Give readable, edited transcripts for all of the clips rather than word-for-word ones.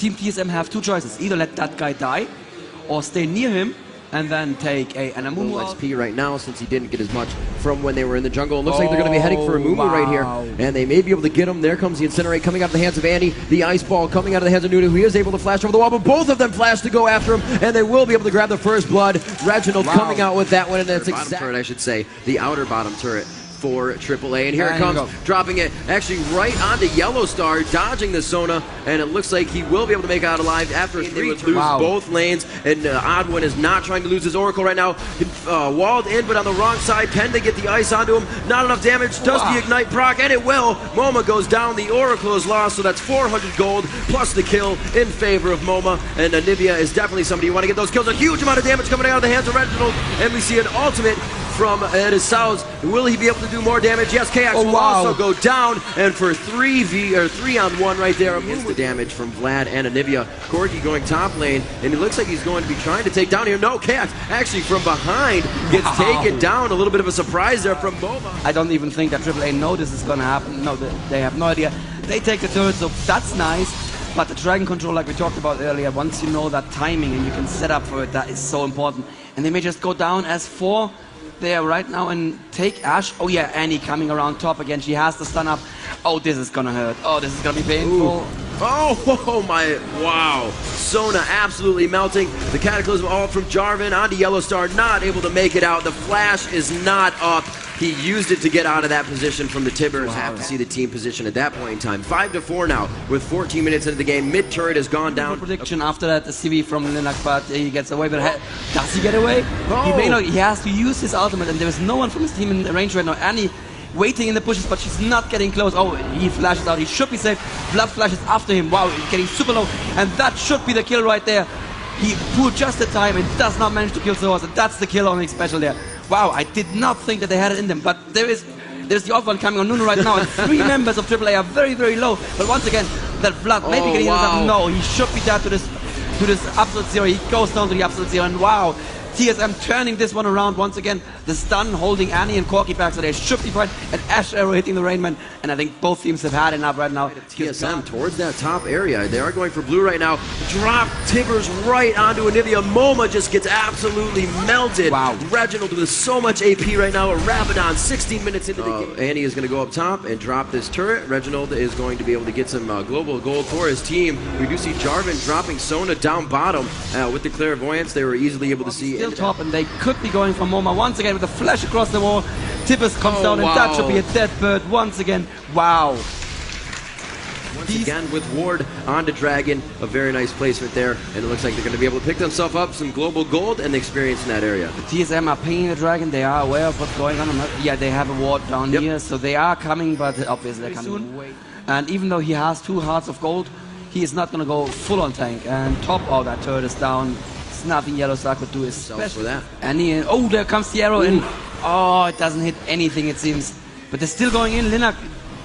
Team TSM have two choices. Either let that guy die, or stay near him, and then take an Amumu out. XP right now since he didn't get as much from when they were in the jungle. It looks like they're going to be heading for Amumu right here. And they may be able to get him. There comes the Incinerate coming out of the hands of Annie. The Ice Ball coming out of the hands of Nunu, who is able to flash over the wall. But both of them flash to go after him. And they will be able to grab the first blood. Reginald coming out with that one. And that's exactly turret, I should say. The outer bottom turret for AAA. And here it comes, dropping it actually right onto Yellow Star, dodging the Sona, and it looks like he will be able to make it out alive after they would lose both lanes, and Oddwin is not trying to lose his Oracle right now. Walled in, but on the wrong side. Can they get the ice onto him? Not enough damage. Does the Ignite proc? And it will. MoMA goes down. The Oracle is lost, so that's 400 gold plus the kill in favor of MoMA, and Anivia is definitely somebody you want to get those kills. A huge amount of damage coming out of the hands of Reginald, and we see an ultimate from Edisau's. Will he be able to do more damage? Yes, KX will also go down, and for 3-on-1 right there. Against the damage from Vlad and Anivia. Corki going top lane, and it looks like he's going to be trying to take down here. No, KX actually from behind gets taken down. A little bit of a surprise there from MoMA. I don't even think that AAA know this is going to happen. No, they have no idea. They take the turret, so that's nice. But the Dragon Control, like we talked about earlier, once you know that timing and you can set up for it, that is so important. And they may just go down as 4 there right now and take Ash. Oh yeah, Annie coming around top again. She has the stun up. Oh, this is gonna hurt. Oh, this is gonna be painful. Ooh. Oh my, wow. Sona absolutely melting. The Cataclysm all from Jarvan onto Yellow Star, not able to make it out. The flash is not up. He used it to get out of that position from the Tibbers. Have to see the team position at that point in time. 5-4 now with 14 minutes into the game. Mid turret has gone down. Prediction after that, the CV from Linak, but he gets away. But does he get away? He may not. He has to use his ultimate, and there is no one from his team in range right now. Annie waiting in the bushes, but she's not getting close. Oh, he flashes out. He should be safe. Blood flashes after him. Wow, he's getting super low, and that should be the kill right there. He pulled just the time and does not manage to kill Sohas, and that's the kill on the special there. Wow, I did not think that they had it in them, but there's the odd one coming on Nunu right now, and 3 members of AAA are very, very low. But once again, that Blood maybe getting into no, he should be down to this absolute zero. He goes down to the absolute zero, and wow, TSM turning this one around once again. The stun holding Annie and Corki back, so they should be fine. And Ash Arrow hitting the Rainman, and I think both teams have had enough right now. TSM towards that top area. They are going for blue right now. Drop Tibbers right onto Anivia. MoMA just gets absolutely melted. Wow. Reginald with so much AP right now. A Rabadon 16 minutes into the game. Annie is going to go up top and drop this turret. Reginald is going to be able to get some global gold for his team. We do see Jarvan dropping Sona down bottom. With the Clairvoyance, they were easily able to see. Still top, and they could be going for MoMA once again with a flash across the wall. Tibbers comes down, and that should be a dead bird once again. Wow. Once again with Ward onto Dragon. A very nice placement there, and it looks like they're going to be able to pick themselves up some global gold and experience in that area. The TSM are pinging the Dragon. They are aware of what's going on. Yeah, they have a ward down here, so they are coming, but obviously they're coming soon. And even though he has 2 hearts of gold, he is not going to go full on tank. And top, all that turret is down. Nothing Yellow Star could do, especially for that. And oh, there comes the arrow in. Oh, it doesn't hit anything, it seems. But they're still going in. Linak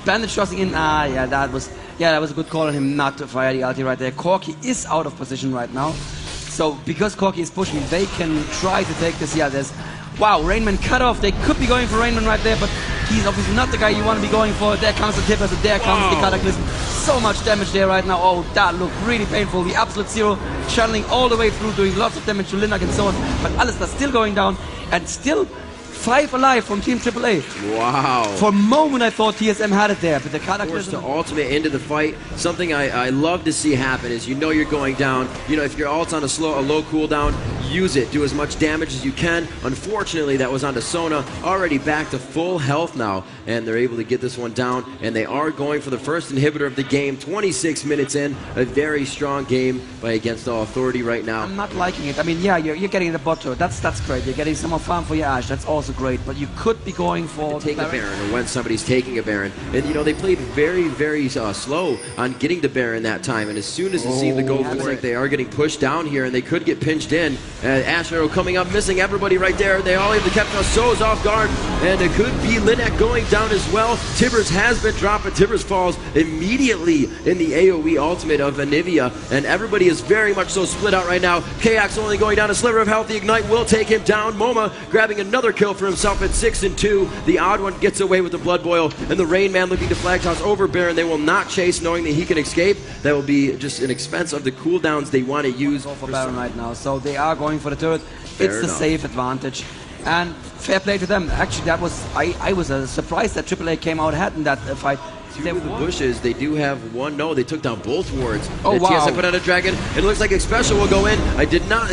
bandage tossing in. Yeah, that was a good call on him not to fire the ulti right there. Corki is out of position right now, so because Corki is pushing, they can try to take this. Yeah, there's Rainman cut off. They could be going for Rainman right there, but he's obviously not the guy you want to be going for. There comes the Tippers, and there comes the Cataclysm. So much damage there right now. Oh, that looked really painful. The absolute zero channeling all the way through, doing lots of damage to Linak and so on. But Alistar's still going down, and still 5 alive from Team AAA. Wow. For a moment I thought TSM had it there, but the Cataclysm... Forced to ultimate into the fight. Something I love to see happen is you're going down. If your ult's on a low cooldown, use it. Do as much damage as you can. Unfortunately, that was onto Sona. Already back to full health now, and they're able to get this one down, and they are going for the first inhibitor of the game. 26 minutes in. A very strong game by Against All Authority right now. I'm not liking it. I mean, yeah, you're getting the bot turret. That's great. You're getting some more farm for your Ashe. That's also great, but you could be going for take a Baron, or when somebody's taking a Baron, and they played very, very slow on getting the Baron that time, and as soon as it seemed to go for it, they are getting pushed down here, and they could get pinched in. Ash Arrow coming up, missing everybody right there. They all have kept us so off guard, and it could be Linak going down as well. Tibbers has been dropped, but Tibbers falls immediately in the AoE ultimate of Anivia, and everybody is very much so split out right now. KX only going down a sliver of health. The Ignite will take him down. MoMA grabbing another kill kill for himself at 6-2. The odd one gets away with the blood boil, and the Rain Man looking to flag toss over Baron. They will not chase, knowing that he can escape. That will be just an expense of the cooldowns they want to use for Baron right now. So they are going for the turret. Fair it's enough. The safe advantage. And fair play to them. Actually, that was I was surprised that AAA came out ahead in that fight. Through the bushes, they do have one. No, they took down both wards. Oh, wow. TSM put out a dragon. It looks like Special will go in. He did not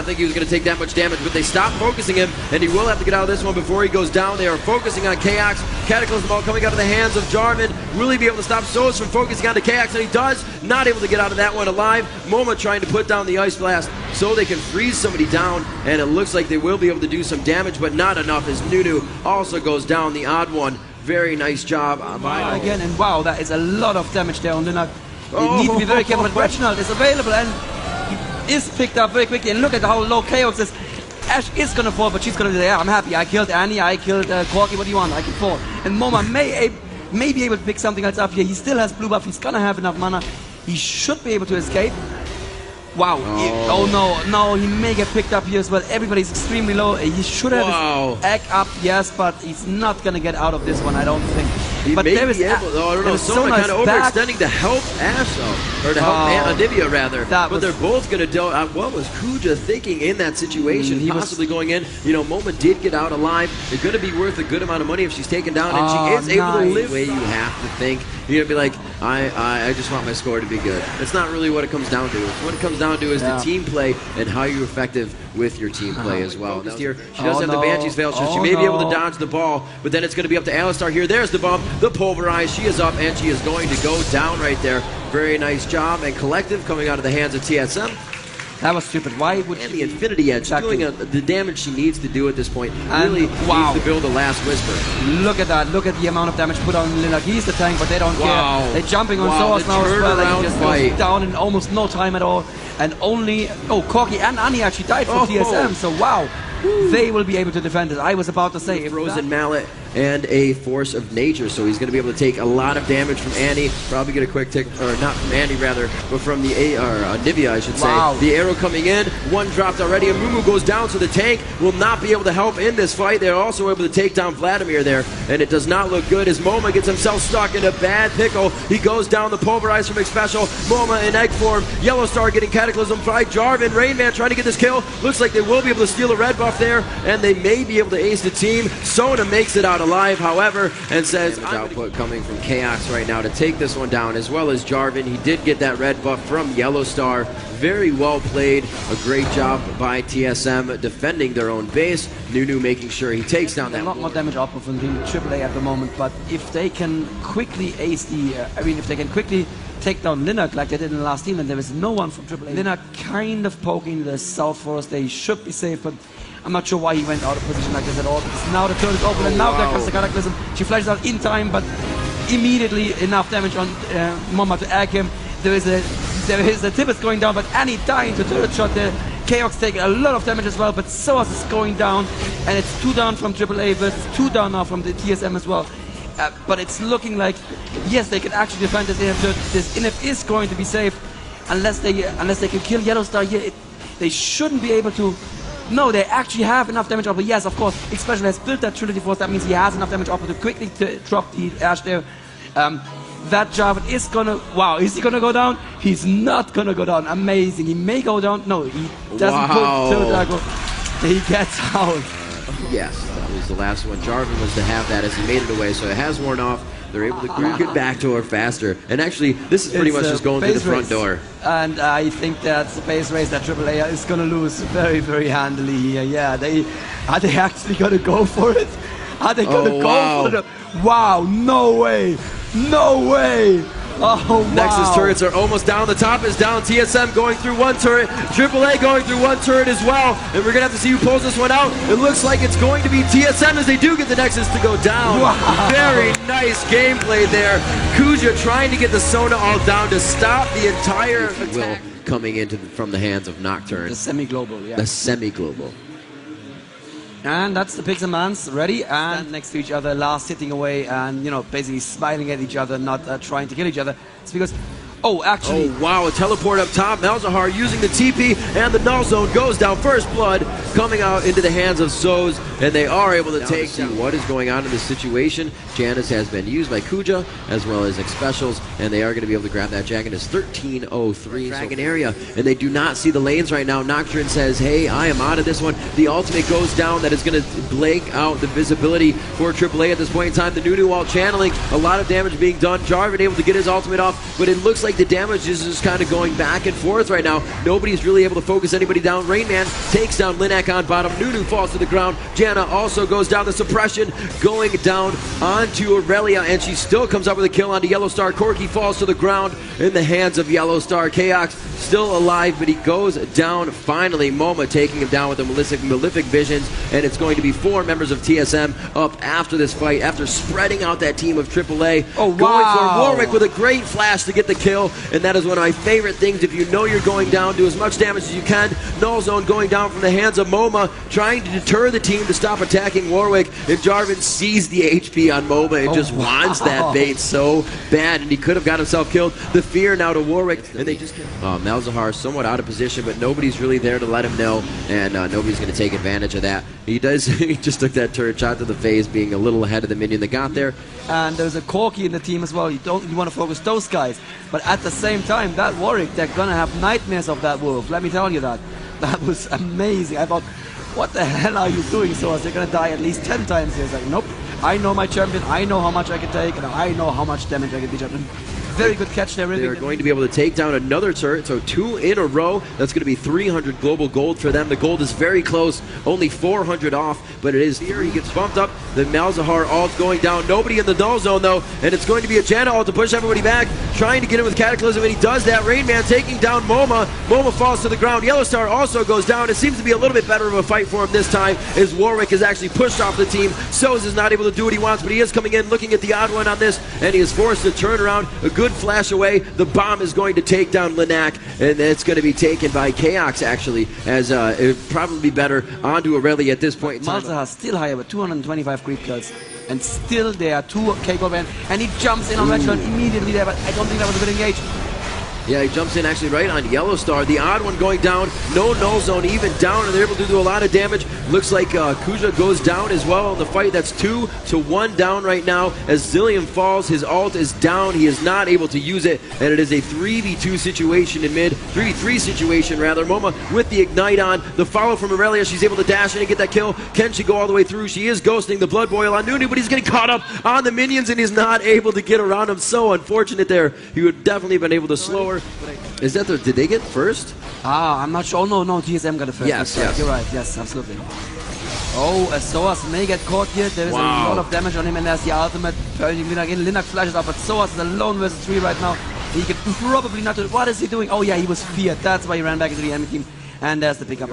think he was going to take that much damage, but they stopped focusing him, and he will have to get out of this one before he goes down. They are focusing on Chaos. Cataclysm ball coming out of the hands of Jarvan. Will he be able to stop Soos from focusing on the Chaos? And he does. Not able to get out of that one alive. Moma trying to put down the Ice Blast so they can freeze somebody down, and it looks like they will be able to do some damage, but not enough as Nunu also goes down, the odd one. Very nice job by again, and wow, that is a lot of damage there on Linak. You need to be very careful, but Reginald is available and he is picked up very quickly. And look at how low Chaos is. Ashe is gonna fall, but she's gonna be there. I'm happy. I killed Annie, I killed Corki. What do you want? I can fall. And Moma may be able to pick something else up here. He still has blue buff. He's gonna have enough mana. He should be able to escape. Wow. Oh no, he may get picked up here as well. Everybody's extremely low. He should have his egg up, yes, but he's not going to get out of this one, I don't think. He but may there is be able, I don't know, Sona kind of overextending to help Ashe, though. Or to help Anivia, rather. But they're both going to do what was Kuja thinking in that situation? He possibly going in. You know, Moma did get out alive. It's going to be worth a good amount of money if she's taken down, and she is able to live. The way you have to think. You're going to be like, I just want my score to be good. That's not really what it comes down to. What it comes down to is the team play and how you're effective with your team play as well. Here, she does have the Banshee's Veil, so she may be able to dodge the ball, but then it's going to be up to Alistar here. There's the bump, the pulverize. She is up, and she is going to go down right there. Very nice job, and Collective coming out of the hands of TSM. That was stupid. Why would she... the Infinity Edge, doing the damage she needs to do at this point. Really needs to build a last Whisper. Look at that. Look at the amount of damage put on Linak. He's the tank, but they don't care. They're jumping on Soas now as well. Like, he just goes down in almost no time at all. And only... Oh, Corki and Annie actually died from TSM, so wow. They will be able to defend it. I was about to say... Frozen Mallet and a Force of Nature, so he's going to be able to take a lot of damage from Annie. Probably get a quick tick, or not from Annie rather, but from the Nivea, I should say. The arrow coming in, one dropped already, and Mumu goes down, so the tank will not be able to help in this fight. They're also able to take down Vladimir there, and it does not look good as Moma gets himself stuck in a bad pickle. He goes down the pulverize from Special. Moma in egg form. Yellow Star getting Cataclysm fight. Jarvan, Rain Man trying to get this kill. Looks like they will be able to steal a red buff there, and they may be able to ace the team. Sona makes it out alive, however, and says output coming from Chaos right now to take this one down, as well as Jarvan. He did get that red buff from Yellow Star. Very well played. A great job by TSM defending their own base. Nunu making sure he takes down that. A lot more damage output from Team AAA at the moment, but if they can quickly ace the, if they can quickly take down Linak like they did in the last team, and there is no one from AAA. Linak kind of poking the South Forest. They should be safe, but I'm not sure why he went out of position like this at all, because now the turret is open, and now there comes the Cataclysm. She flashes out in time, but immediately enough damage on Moma to egg him. There is a Tibbetts going down, but Annie dying to turret shot there. Chaos taking a lot of damage as well, but Soas is going down, and it's 2 down from AAA versus 2 down now from the TSM as well. But it's looking like, yes, they can actually defend this Inif. This Inif is going to be safe, unless they can kill Yellow Star here. They shouldn't be able to. No, they actually have enough damage output. Yes, of course, Especially has built that Trinity Force. That means he has enough damage output to quickly drop the Ashe there. That Jarvan is gonna... Wow, is he gonna go down? He's not gonna go down. Amazing. He may go down. No, he doesn't pull Tilt. He gets out. Yes, that was the last one. Jarvan was to have that as he made it away, so it has worn off. They're able to get back to her faster. And actually, this is pretty much just going through the front door. And I think that's the base race that AAA is going to lose very, very handily here. Yeah, are they actually going to go for it? Are they going to go for it? Wow, no way. No way. Oh, wow. Nexus turrets are almost down. The top is down. TSM going through one turret. AAA going through one turret as well. And we're going to have to see who pulls this one out. It looks like it's going to be TSM as they do get the Nexus to go down. Wow. Very nice gameplay there. Kuja trying to get the Sona all down to stop the entire attack. Coming into from the hands of Nocturne. The semi-global, yeah. The semi-global. And that's the Pigs and Mans ready and next to each other, last sitting away and, basically smiling at each other, not trying to kill each other. It's because, actually... Oh, wow, a teleport up top. Malzahar using the TP, and the null zone goes down. First blood coming out into the hands of Soz, and they are able to take down. What is going on in this situation? Janice has been used by Kuja as well as X-Specials, and they are going to be able to grab that Jacket. It's 13:03. Dragon area, and they do not see the lanes right now. Nocturne says, hey, I am out of this one. The ultimate goes down. That is going to blank out the visibility for AAA at this point in time. The Nunu wall channeling, a lot of damage being done. Jarvan able to get his ultimate off, but it looks like the damage is just kind of going back and forth right now. Nobody's really able to focus anybody down. Rainman takes down Linak on bottom. Nunu falls to the ground. Janna also goes down. The suppression going down onto Aurelia, and she still comes up with a kill onto Yellowstar. Corki falls to the ground in the hands of Yellowstar. Chaos still alive, but he goes down finally. MoMA taking him down with the malefic visions, and it's going to be 4 members of TSM up after this fight, after spreading out that team of AAA. Oh, wow. Going for Warwick with a great flash to get the kill, and that is one of my favorite things. If you know you're going down, do as much damage as you can. Null Zone going down from the hands of MoMA, trying to deter the team to stop attacking Warwick, and Jarvan sees the HP on MoMA and just wants that bait so bad, and he could have got himself killed. The fear now to Warwick, and they just Malzahar somewhat out of position, but nobody's really there to let him know, and nobody's going to take advantage of that. He does. He just took that turret shot to the face, being a little ahead of the minion that got there. And there's a Corki in the team as well. You want to focus those guys, but at the same time, that Warwick, they're gonna have nightmares of that wolf. Let me tell you that. That was amazing. I thought, what the hell are you doing, Soaz? They're gonna die at least 10 times here. It's like, nope. I know my champion. I know how much I can take, and I know how much damage I can beat up. Very good catch there. They're going to be able to take down another turret, so 2 in a row. That's going to be 300 global gold for them. The gold is very close, only 400 off, but it is here. He gets bumped up. The Malzahar ult going down. Nobody in the null zone, though, and it's going to be a Janna ult to push everybody back, trying to get in with Cataclysm, and he does that. Rainman taking down MoMA. MoMA falls to the ground. Yellowstar also goes down. It seems to be a little bit better of a fight for him this time, as Warwick is actually pushed off the team. Soz is not able to do what he wants, but he is coming in, looking at the odd one on this, and he is forced to turn around. A good flash away. The bomb is going to take down Linak, and it's going to be taken by Chaos, actually, as it would probably be better onto Aurelia at this point in time. Malzahar still higher with 225 creep kills, and still there are 2 K-Gold men, and he jumps in on Redshot immediately there, but I don't think that was a good engage. Yeah, he jumps in actually right on Yellowstar. The odd one going down. No null zone even down, and they're able to do a lot of damage. Looks like Kuja goes down as well in the fight. That's 2-1 down right now. As Zillion falls, his ult is down. He is not able to use it, and it is a 3v2 situation in mid. 3v3 situation, rather. MoMA with the Ignite on. The follow from Aurelia. She's able to dash in and get that kill. Can she go all the way through? She is ghosting the Blood Boil on Nunu, but he's getting caught up on the minions, and he's not able to get around him. So unfortunate there. He would definitely have been able to slow her. Is that did they get first? I'm not sure. Oh, no, TSM got it first. Yes, yes. You're right. Yes, absolutely. Oh, Soaz may get caught here. There is a lot of damage on him, and there's the ultimate. Linak flashes up, but Soaz is alone versus 3 right now. He could probably not do it. What is he doing? Oh, yeah, he was feared. That's why he ran back into the enemy team. And there's the pickup.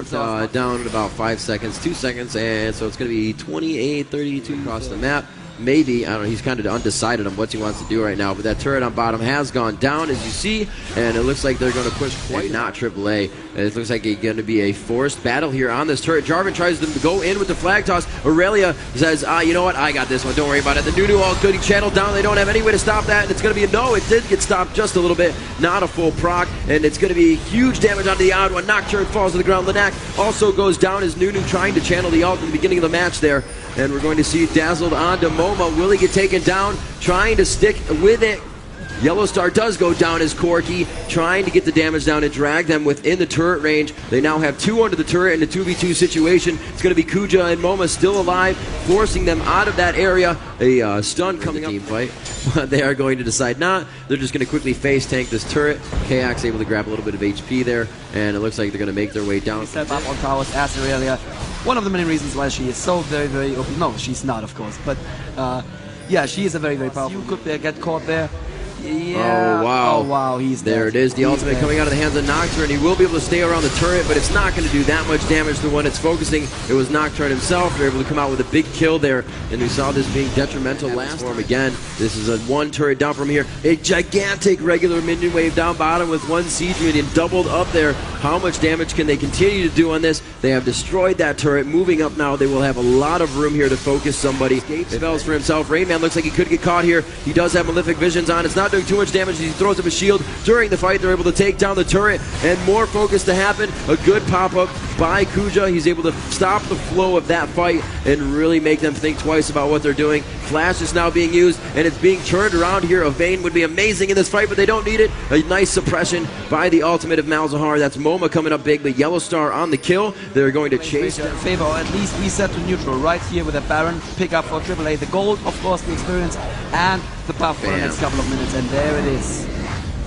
Down in about 5 seconds, 2 seconds, and so it's going to be 28-32 across the map. Maybe, I don't know, he's kind of undecided on what he wants to do right now, but that turret on bottom has gone down, as you see, and it looks like they're going to push quite not AAA. It looks like it's going to be a forced battle here on this turret. Jarvan tries to go in with the flag toss. Aurelia says, you know what, I got this one, don't worry about it. The Nunu ult getting channeled down. They don't have any way to stop that, and it's going to be a no. It did get stopped just a little bit, not a full proc, and it's going to be huge damage onto the odd one. Nocturne falls to the ground. Linak also goes down as Nunu trying to channel the ult at the beginning of the match there. And we're going to see Dazzled onto MoMA. Will he get taken down? Trying to stick with it. Yellowstar does go down as Corki, trying to get the damage down and drag them within the turret range. They now have 2 under the turret in a 2v2 situation. It's going to be Kuja and MoMA still alive, forcing them out of that area. A stun coming up. Team fight. But they are going to decide not. They're just going to quickly face tank this turret. Kayak able to grab a little bit of HP there, and it looks like they're going to make their way down. Step up on towers as Aurelia. One of the many reasons why she is so very, very open. No, she's not, of course. But yeah, she is a very, very powerful. You could get caught there. Yeah. Oh, wow. Oh, wow. He's there. It is. The ultimate coming out of the hands of Nocturne. He will be able to stay around the turret, but it's not going to do that much damage to the one it's focusing. It was Nocturne himself. They're able to come out with a big kill there, and we saw this being detrimental last form again. This is a 1 turret down from here. A gigantic regular minion wave down bottom with 1 siege minion doubled up there. How much damage can they continue to do on this? They have destroyed that turret. Moving up now, they will have a lot of room here to focus somebody. Spells for himself. Rainman looks like he could get caught here. He does have malefic visions on. It's not doing too much damage. He throws up a shield. During the fight, they're able to take down the turret, and more focus to happen. A good pop-up by Kuja. He's able to stop the flow of that fight and really make them think twice about what they're doing. Flash is now being used, and it's being turned around here. A Vayne would be amazing in this fight, but they don't need it. A nice suppression by the ultimate of Malzahar. That's MoMA coming up big, but Yellow Star on the kill. They're going to chase in favor, or at least reset to neutral right here with a Baron pick up for AAA. The gold, of course, the experience, and the buff for the next couple of minutes, and there it is.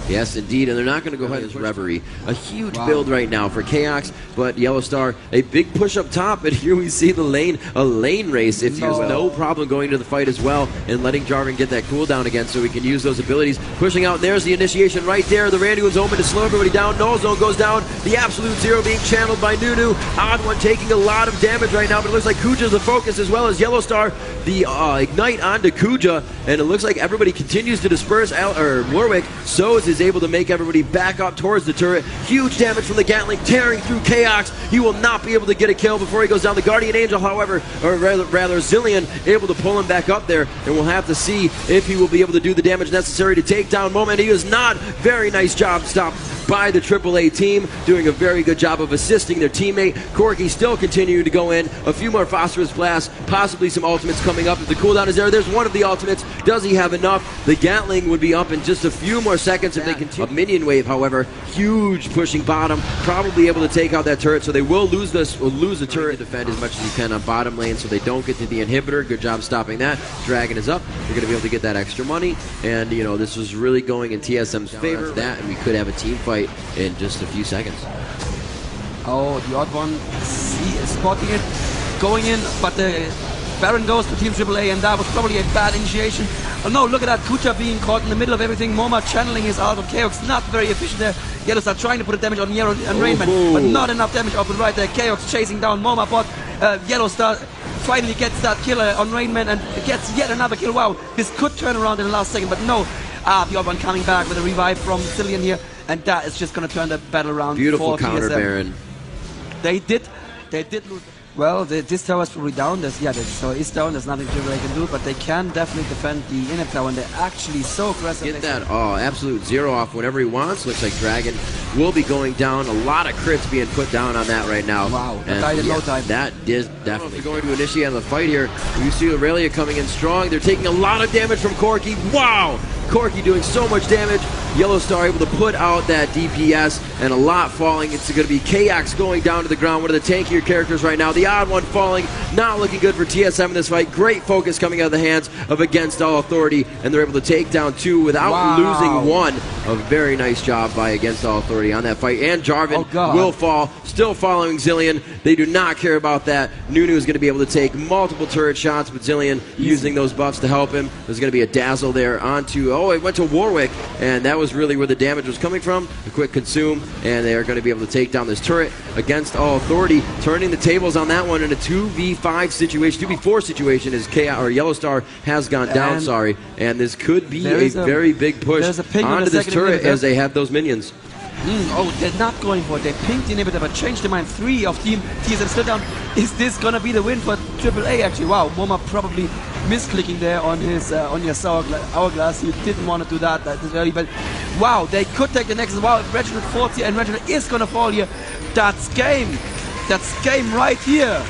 Yes, indeed, and they're not going to go ahead and Reverie. A huge build right now for Chaos, but Yellow Star, a big push up top, and here we see the lane, a lane race, if he has no problem going to the fight as well, and letting Jarvan get that cooldown again so he can use those abilities. Pushing out, there's the initiation right there. The Randuin's open to slow everybody down. Null Zone goes down. The Absolute Zero being channeled by Nunu. Odd One taking a lot of damage right now, but it looks like Kuja's the focus as well as Yellow Star. The Ignite onto Kuja, and it looks like everybody continues to disperse. Warwick, Soz is able to make everybody back up towards the turret. Huge damage from the Gatling tearing through Chaos. He will not be able to get a kill before he goes down. The Guardian Angel, however, or rather Zilean, able to pull him back up there, and we'll have to see if he will be able to do the damage necessary to take down MoMA. And he is not. Very nice job stopped by the AAA team, doing a very good job of assisting their teammate. Corky still continuing to go in. A few more Phosphorus Blasts, possibly some ultimates coming up. If the cooldown is there, there's one of the ultimates. Does he have enough? The Gatling would be up in just a few more seconds if they continue. A minion wave, however, huge pushing bottom, probably able to take out that turret, so they will lose the turret. Defend as much as you can on bottom lane so they don't get to the inhibitor. Good job stopping that. Dragon is up. They're going to be able to get that extra money, and you know, this was really going in TSM's favor. That, and we could have a team fight in just a few seconds. Oh, the odd one, he is spotting it, going in, but the Baron goes to Team AAA, and that was probably a bad initiation. Oh no, look at that, Kuja being caught in the middle of everything. MoMA channeling his ult on Chaos, not very efficient there. Yellow Star trying to put a damage on Yellow and Rainman, but not enough damage off the right there. Chaos chasing down MoMA, but Yellow Star finally gets that kill on Rainman and gets yet another kill. Wow, this could turn around in the last second, but no. The odd one coming back with a revive from Zilean here, and that is just going to turn the battle around. Beautiful for counter, TSM. Baron. They did lose. Well, this tower is probably down. This tower is down. There's nothing AAA can do, but they can definitely defend the inner tower, and they're actually so aggressive. Get that Absolute Zero off whenever he wants. Looks like Dragon will be going down. A lot of crits being put down on that right now. Wow, and died in no time. That is definitely going to initiate on the fight here. You see Aurelia coming in strong. They're taking a lot of damage from Corky. Wow! Corky doing so much damage. Yellow Star able to put out that DPS, and a lot falling. It's going to be Kax going down to the ground, one of the tankier characters right now. The odd one falling, not looking good for TSM in this fight. Great focus coming out of the hands of Against All Authority, and they're able to take down two without losing one. A very nice job by Against All Authority on that fight. And Jarvan will fall, still following Zilean. They do not care about that. Nunu is going to be able to take multiple turret shots, but Zilean using those buffs to help him. There's going to be a dazzle there onto, it went to Warwick, and that was really where the damage was coming from. A quick consume, and they are going to be able to take down this turret. Against All Authority, turning the tables on that one in a 2v5 situation, 2v4 situation, as Yellow Star has gone down, and this could be a very big push onto this turret as they have those minions. They're not going for it. They pinged the inhibitor, but changed the mind. 3 of Team TSM still down. Is this gonna be the win for AAA? Actually, wow, MoMA probably misclicking there on his on your hourglass. He didn't want to do that early, but wow, they could take the next. Wow, Reginald 40, and Reginald is gonna fall here. That's game. That's game right here.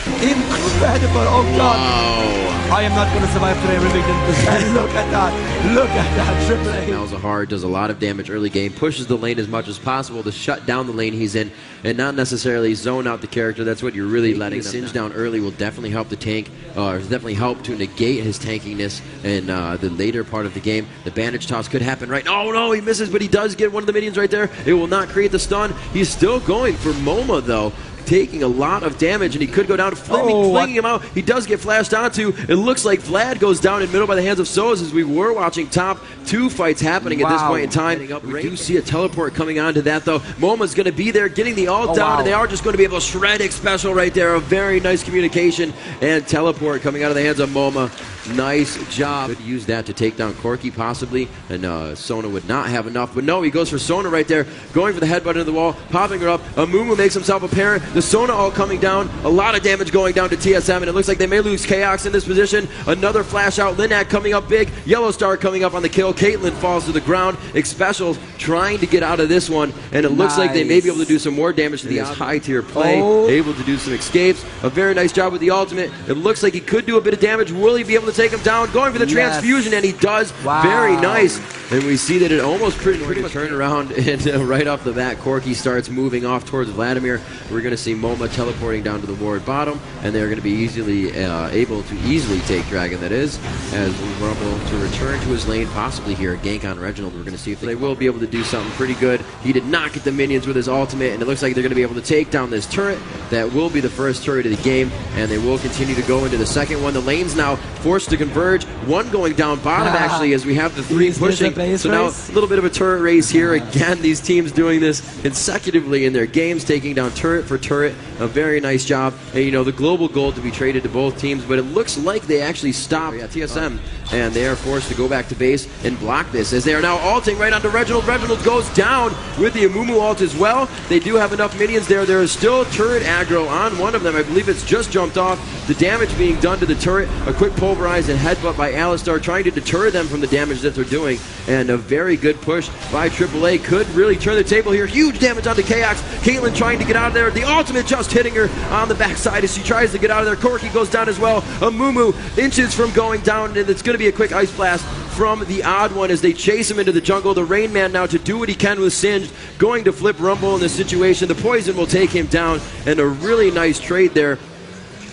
Incredible! Oh God! Wow. I am not going to survive today, Remington. Look at that! Look at that! AAA. Malzahar does a lot of damage early game, pushes the lane as much as possible to shut down the lane he's in, and not necessarily zone out the character. That's what you're really letting them singe down early. Will definitely help the tank, or definitely help to negate his tankiness in the later part of the game. The bandage toss could happen right. Oh no, he misses, but he does get one of the minions right there. It will not create the stun. He's still going for MoMA though, taking a lot of damage, and he could go down, flinging him out. He does get flashed onto. It looks like Vlad goes down in middle by the hands of Soz, as we were watching top 2 fights happening at this point in time. We do see a teleport coming onto that though. MoMA's going to be there getting the ult down, and they are just going to be able to shred X special right there. A very nice communication and teleport coming out of the hands of MoMA. Nice job. Could use that to take down Corky possibly, and Sona would not have enough, but no, he goes for Sona right there, going for the headbutt into the wall, popping her up. Amumu makes himself apparent. The Sona all coming down. A lot of damage going down to TSM, and it looks like they may lose Chaos in this position. Another flash out. Linak coming up big. Yellow Star coming up on the kill. Caitlyn falls to the ground. Xpecial trying to get out of this one, and it looks like they may be able to do some more damage to the high tier play. Able to do some escapes. A very nice job with the ultimate. It looks like he could do a bit of damage. Will he be able to take him down? Going for the transfusion, and he does. Very nice. And we see that it almost pretty much turned around, and right off the bat, Corki starts moving off towards Vladimir. We're going to see MoMA teleporting down to the ward bottom, and they're going to be easily able to easily take Dragon, that is, as Rumble to return to his lane, possibly here, gank on Reginald. We're going to see if they will be able to do something pretty good. He did not get the minions with his ultimate, and it looks like they're going to be able to take down this turret. That will be the first turret of the game, and they will continue to go into the second one. The lane's now forced to converge. One going down bottom, actually, as we have the three pushing. So now a little bit of a turret race here. Again, these teams doing this consecutively in their games, taking down turret for turret. A very nice job. And, you know, the global goal to be traded to both teams, but it looks like they actually stopped TSM, and they are forced to go back to base and block this, as they are now ulting right onto Reginald. Reginald goes down with the Amumu ult as well. They do have enough minions there. There is still turret aggro on one of them. I believe it's just jumped off. The damage being done to the turret. A quick pulverize and headbutt by Alistar, trying to deter them from the damage that they're doing. And a very good push by AAA could really turn the table here. Huge damage onto Chaos. Caitlyn trying to get out of there. The ultimate just hitting her on the backside as she tries to get out of there. Corki goes down as well. Amumu inches from going down, and it's going to be a quick ice blast from the odd one as they chase him into the jungle. The Rain Man now to do what he can with Singed, going to flip Rumble in this situation. The poison will take him down, and a really nice trade there.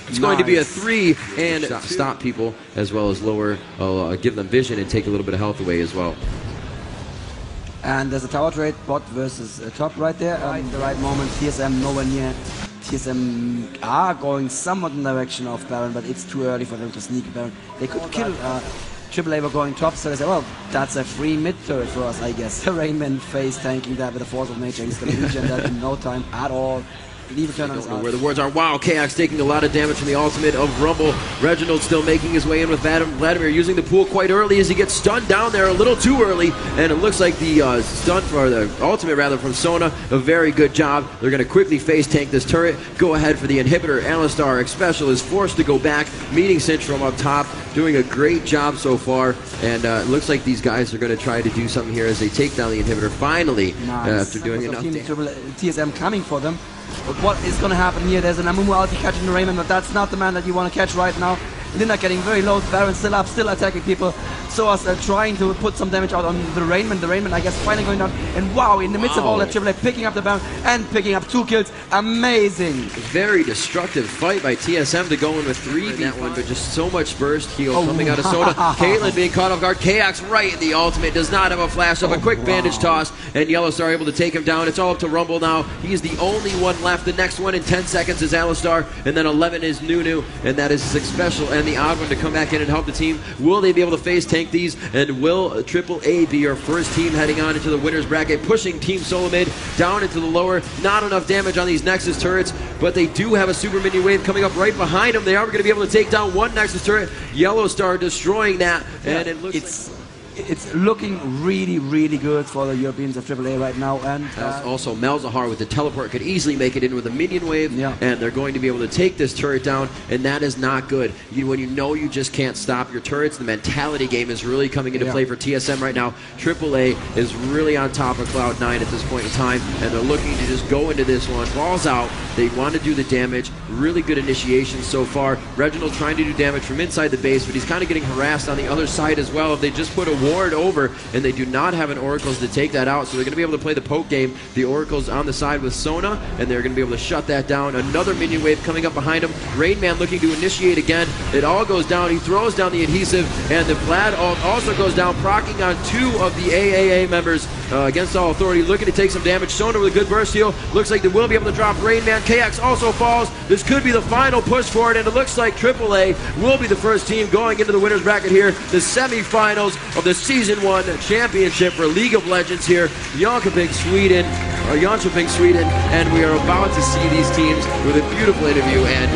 It's going to be a 3 and stop people, as well as lower, give them vision and take a little bit of health away as well. And there's a tower trade, bot versus top right there. The right moment, TSM nowhere near. TSM are going somewhat in the direction of Baron, but it's too early for them to sneak Baron. They could kill AAA were going top, so they say, well, that's a free mid turret for us, I guess. Rainman face tanking that with the force of nature. He's going to regen that in no time at all. I don't know where the wards are. Wow, Chaos taking a lot of damage from the ultimate of Rumble. Reginald still making his way in with Vladimir, using the pool quite early as he gets stunned down there a little too early, and it looks like the stun, or the ultimate rather, from Sona, a very good job. They're going to quickly face tank this turret, go ahead for the inhibitor. Alistar Xpecial is forced to go back, meeting Syndrome up top, doing a great job so far, and it looks like these guys are going to try to do something here as they take down the inhibitor finally, after doing enough damage. TSM coming for them. But what is going to happen here? There's an Amumu ulti catching the Raymond, but that's not the man that you want to catch right now. Linda getting very low, Baron still up, still attacking people. Soas trying to put some damage out on the Rainman. The Rainman, I guess, finally going down. And wow, in the midst of all that, AAA picking up the Baron and picking up 2 kills. Amazing. Very destructive fight by TSM to go in with 3 in that one, but just so much burst heal coming out of Sona. Caitlyn being caught off guard. Chaos right in the ultimate. Does not have a flash up. A quick bandage toss, and Yellowstar able to take him down. It's all up to Rumble now. He is the only one left. The next one in 10 seconds is Alistar, and then 11 is Nunu, and that is Xpecial and the odd one to come back in and help the team. Will they be able to face tank these, and will AAA be your first team heading on into the winner's bracket, pushing Team Solomid down into the lower? Not enough damage on these Nexus turrets, but they do have a super minion wave coming up right behind them. They are going to be able to take down one Nexus turret. Yellowstar destroying that, and it looks it's looking really, really good for the Europeans of AAA right now. And also Malzahar with the teleport could easily make it in with a minion wave, and they're going to be able to take this turret down, and that is not good. When you know you just can't stop your turrets, the mentality game is really coming into play for TSM right now. AAA is really on top of Cloud9 at this point in time, and they're looking to just go into this one. Balls out. They want to do the damage. Really good initiation so far. Reginald trying to do damage from inside the base, but he's kind of getting harassed on the other side as well. If they just put a ward over, and they do not have an Oracles to take that out, so they're going to be able to play the poke game. The Oracles on the side with Sona, and they're going to be able to shut that down. Another minion wave coming up behind him. Rainman looking to initiate again. It all goes down. He throws down the adhesive, and the Vlad ult also goes down, proccing on 2 of the AAA members against all authority, looking to take some damage. Sona with a good burst heal. Looks like they will be able to drop Rainman. KX also falls. This could be the final push for it, and it looks like AAA will be the first team going into the winner's bracket here. The semifinals of the Season 1 Championship for League of Legends here, Jönköping, Sweden, and we are about to see these teams with a beautiful interview, and